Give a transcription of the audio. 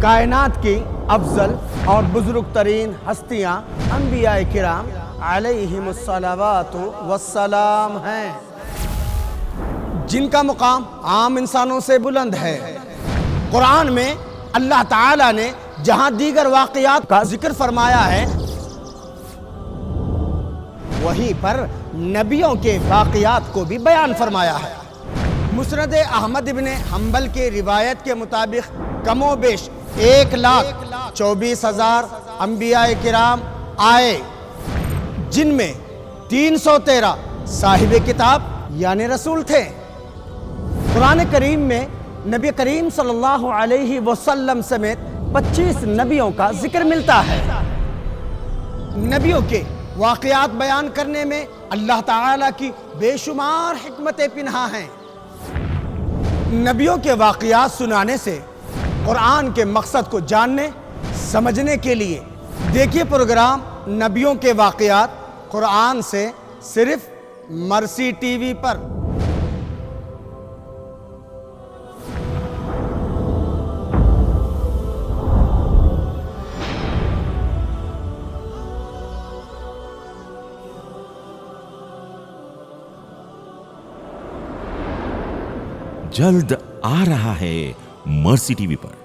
کائنات کی افضل اور بزرگ ترین ہستیاں انبیاء کرام علیہم الصلوات والسلام ہیں، جن کا مقام عام انسانوں سے بلند ہے۔ قرآن میں اللہ تعالیٰ نے جہاں دیگر واقعات کا ذکر فرمایا ہے، وہیں پر نبیوں کے واقعات کو بھی بیان فرمایا ہے۔ مسند احمد ابن حنبل کی روایت کے مطابق کم و بیش 1,24,000 انبیاء کرام آئے، جن میں 313 صاحب کتاب یعنی رسول تھے۔ قرآن کریم میں نبی کریم صلی اللہ علیہ وسلم سمیت 25 نبیوں کا ذکر ملتا ہے۔ نبیوں کے واقعات بیان کرنے میں اللہ تعالیٰ کی بے شمار حکمتیں پنہاں ہیں۔ نبیوں کے واقعات سنانے سے قرآن کے مقصد کو جاننے سمجھنے کے لیے دیکھیے پروگرام نبیوں کے واقعات قرآن سے، صرف مرسی ٹی وی پر۔ جلد آ رہا ہے مرسی ٹی وی پر۔